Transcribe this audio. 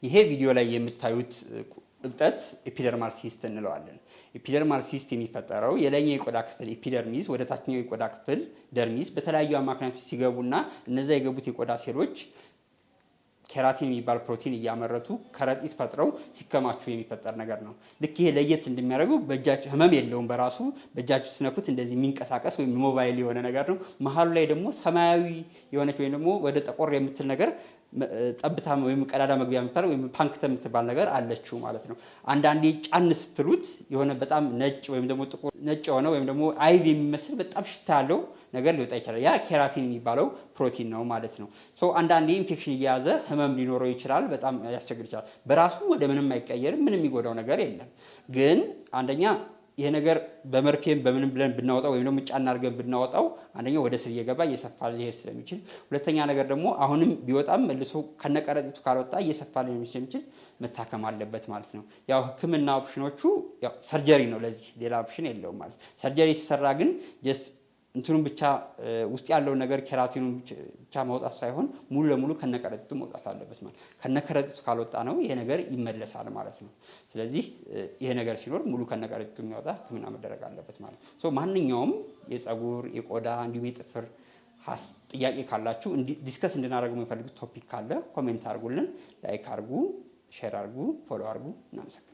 ይሄ ቪዲዮ ላይ የምታዩት እብጠት ኤፒደርማል ሲስት እንለዋለን። ኤፒደርማል ሲስት የሚፈጠረው የላይኛው የቆዳ ክፍል ኤፒደርሚስ ወደ ታችኛው የቆዳ ክፍል ደርሚስ በተለያዩ አማካኝቶች ሲገቡና እነዛ የገቡት የቆዳ ሴሎች ኬራቲን የሚባል ፕሮቲን እያመረቱ ከረጢት ፈጥረው ሲከማቹ የሚፈጠር ነገር ነው። ልክ ይሄ ለየት እንደሚያደርገው በእጃችሁ ህመም የለውም በራሱ በእጃችሁ ስነኩት እንደዚህ የሚንቀሳቀስ ወይም ሞባይል የሆነ ነገር ነው። መሀሉ ላይ ደግሞ ሰማያዊ የሆነች ወይም ደግሞ ወደ ጠቆር የምትል ነገር ጠብታ ወይም ቀዳዳ መግቢያ የምትባል ወይም ፓንክተም የምትባል ነገር አለችው ማለት ነው። አንዳንዴ ጫን ስትሉት የሆነ በጣም ነጭ ወይም ደግሞ ጥቁር ነጭ የሆነ ወይም ደግሞ አይብ የሚመስል በጣም ሽታ ያለው ነገር ሊወጣ ይችላል። ያ ኬራቲን የሚባለው ፕሮቲን ነው ማለት ነው። አንዳንዴ ኢንፌክሽን እየያዘ ህመም ሊኖረው ይችላል። በጣም ያስቸግር ይችላል። በራሱ ወደ ምንም አይቀየርም። ምንም የሚጎዳው ነገር የለም። ግን አንደኛ ይሄ ነገር በመርፌም በምንም ብለን ብናወጣው ወይም ደግሞ ጫና አድርገን ብናወጣው አንደኛ ወደ ስር እየገባ እየሰፋ ሊሄድ ስለሚችል፣ ሁለተኛ ነገር ደግሞ አሁንም ቢወጣም መልሶ ከነቀረጢቱ ካልወጣ እየሰፋ ሊሄድ ስለሚችል መታከም አለበት ማለት ነው። ያው ህክምና ኦፕሽኖቹ ያው ሰርጀሪ ነው። ለዚህ ሌላ ኦፕሽን የለውም ማለት ሰርጀሪ ሲሰራ ግን ጀስት እንትኑን ብቻ ውስጥ ያለው ነገር ኬራቲኑን ብቻ ማውጣት ሳይሆን ሙሉ ለሙሉ ከነቀረጢቱ መውጣት አለበት ማለት ከነቀረጢቱ ካልወጣ ነው ይሄ ነገር ይመለሳል ማለት ነው። ስለዚህ ይሄ ነገር ሲኖር ሙሉ ከነቀረጢቱ የሚወጣ ህክምና መደረግ አለበት ማለት ነው። ማንኛውም የፀጉር የቆዳ እንዲሁም የጥፍር ጥያቄ ካላችሁ ዲስከስ እንድናደርግ የሚፈልጉት ቶፒክ ካለ ኮሜንት አድርጉልን፣ ላይክ አድርጉ፣ ሼር አድርጉ፣ ፎሎ አድርጉ። እናመሰግናለን።